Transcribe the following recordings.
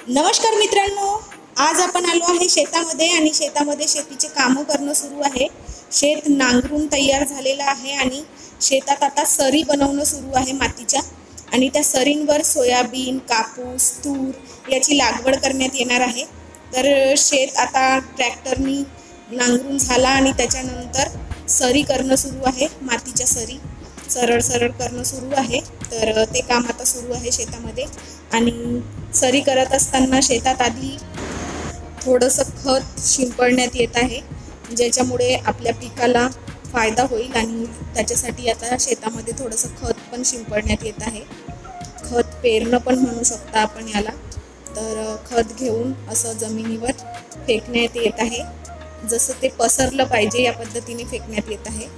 नमस्कार मित्रांनो, आज आपण आलो आहे शेतामध्ये आणि शेतामध्ये शेतीचे कामं करणं सुरू आहे। शेत नांगरून तयार झालेलं आहे आणि शेतात आता सरी बनवणं सुरू आहे मातीच्या आणि त्या सरींवर सोयाबीन, कापूस, तूर याची लागवड करण्यात येणार आहे। तर शेत आता ट्रॅक्टरनी नांगरून झाला आणि त्याच्यानंतर सरी करणं सुरू आहे। मातीच्या सरी सरळ सरळ करणं सुरू आहे। तर ते काम आता सुरू आहे शेतामध्ये आणि सरी करत असताना शेतात आधी थोडंसं खत शिंपडण्यात येत आहे, ज्याच्यामुळे आपल्या पिकाला फायदा होईल आणि त्याच्यासाठी आता शेतामध्ये थोडंसं खत पण शिंपडण्यात येत आहे। खत पेरणं पण म्हणू शकता आपण याला। तर खत घेऊन असं जमिनीवर फेकण्यात येत आहे, जसं ते पसरलं पाहिजे या पद्धतीने फेकण्यात येत आहे।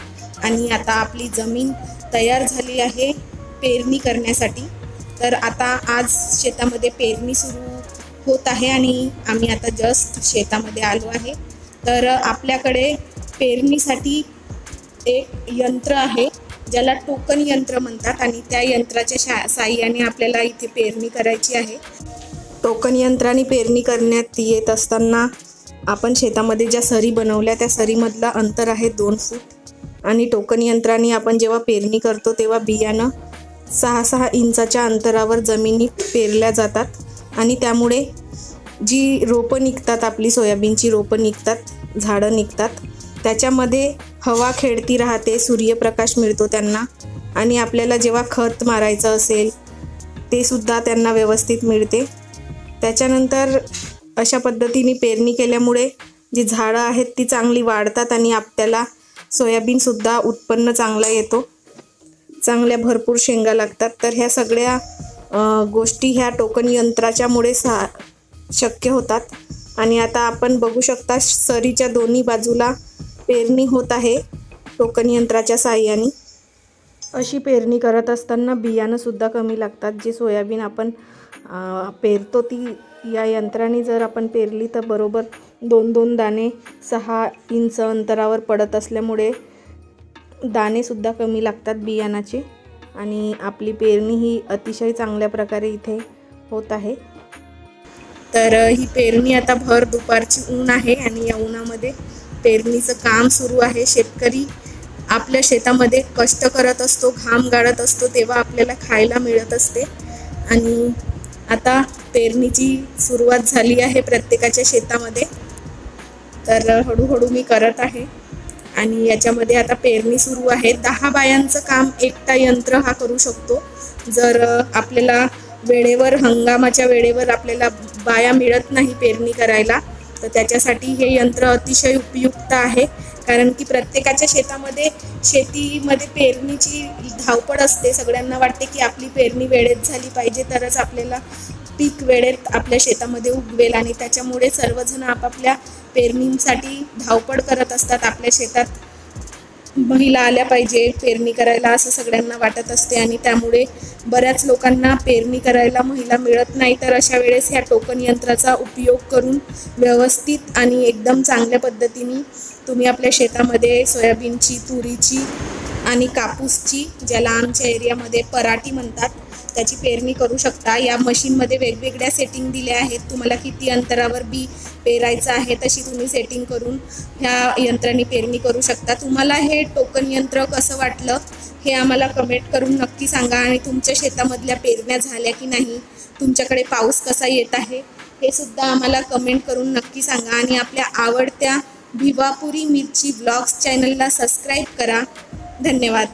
आणि आता आपली जमीन तयार झाली आहे पेरणी करण्यासाठी। तर आता आज शेतामध्ये पेरणी सुरू होत आहे आणि आम्ही आता जस्ट शेतामध्ये आलो आहे। तर आपल्याकडे पेरणीसाठी एक यंत्र आहे ज्याला टोकन यंत्र म्हणतात आणि त्या यंत्राच्या साहाय्याने आपल्याला इथे पेरणी करायची आहे। टोकन यंत्राने पेरणी करण्यात येत असताना आपण शेतामध्ये ज्या सरी बनवल्या त्या सरीमधला अंतर आहे 2 फूट आणि टोकन यंत्राने आपण जेव्हा पेरणी करतो तेव्हा बियाणं 6-6 इंचाच्या अंतरावर जमिनीत पेरल्या जातात आणि त्यामुळे जी रोपं निघतात, आपली सोयाबीनची रोपं निघतात, झाडं निघतात, त्याच्यामध्ये हवा खेळती राहते, सूर्यप्रकाश मिळतो त्यांना आणि आपल्याला जेव्हा खत मारायचं असेल ते सुद्धा त्यांना व्यवस्थित मिळते। त्याच्यानंतर अशा पद्धतीने पेरणी केल्यामुळे जी झाडं आहेत ती चांगली वाढतात आणि आपल्याला सोयाबीनसुद्धा उत्पन्न चांगला येतो, चांगल्या भरपूर शेंगा लागतात। तर ह्या सगळ्या गोष्टी ह्या टोकन यंत्राच्यामुळे शक्य होतात। आणि आता आपण बघू शकता सरीच्या दोन्ही बाजूला पेरणी होत आहे टोकन यंत्राच्या साहाय्याने। अशी पेरणी करत असताना बियाणंसुद्धा कमी लागतात। जी सोयाबीन आपण पेरतो ती या यंत्राने जर आपण पेरली तर बरोबर 2-2 दाणे 6 इंच अंतरावर पडत असल्यामुळे दाणेसुद्धा कमी लागतात बियाणाचे आणि आपली पेरणी ही अतिशय चांगल्या प्रकारे इथे होत आहे। तर ही पेरणी आता भर दुपारची ऊन आहे आणि या उन्हामध्ये पेरणीचं काम सुरू आहे। शेतकरी आपल्या शेतामध्ये कष्ट करत असतो, घाम गाळत असतो, तेव्हा आपल्याला खायला मिळत असते। आणि आता पेरणीची सुरुवात झाली आहे प्रत्येकाच्या शेतामध्ये। तर हळूहळू मी करत आहे आणि याच्यामध्ये आता पेरणी सुरू आहे। 10 बायांचं काम एकटा यंत्र हा करू शकतो। जर आपल्याला वेळेवर हंगामाच्या वेळेवर आपल्याला बाया मिळत नाही पेरणी करायला तर त्याच्यासाठी हे यंत्र अतिशय उपयुक्त आहे। कारण की प्रत्येकाच्या शेतीमध्ये पेरणीची धावपळ असते। सगळ्यांना वाटते की आपली पेरणी वेळेत झाली पाहिजे तरच आपल्याला पीक वेळेत आपल्या शेतामध्ये उगवेल आणि त्याच्यामुळे सर्वजण आपापल्या पेरणीसाठी धावपळ करत असतात। आपल्या शेतात महिला आल्या पाहिजे पेरणी करायला असं सगळ्यांना वाटत असते आणि त्यामुळे बऱ्याच लोकांना पेरणी करायला महिला मिळत नाही। तर अशा वेळेस ह्या टोकन यंत्राचा उपयोग करून व्यवस्थित आणि एकदम चांगल्या पद्धतीने तुम्ही आपल्या शेतामध्ये सोयाबीनची, तुरीची आणि कापूसची, ज्याला आमच्या एरियामध्ये पराठी म्हणतात, त्याची पेरणी करू शकता। या मशीनमध्ये वेगवेगळ्या सेटिंग दिल्या आहेत। तुम्हाला किती अंतरावर बी पेरायचं आहे तशी तुम्ही सेटिंग करून ह्या यंत्राने पेरणी करू शकता। तुम्हाला हे टोकन यंत्र कसं वाटलं हे आम्हाला कमेंट करून नक्की सांगा आणि तुमच्या शेतामधल्या पेरण्या झाल्या की नाही, तुमच्याकडे पाऊस कसा येत आहे हे सुद्धा आम्हाला कमेंट करून नक्की सांगा आणि आपल्या आवडत्या भिवापुरी मिरची व्लॉग्स चॅनलला सबस्क्राईब करा। धन्यवाद।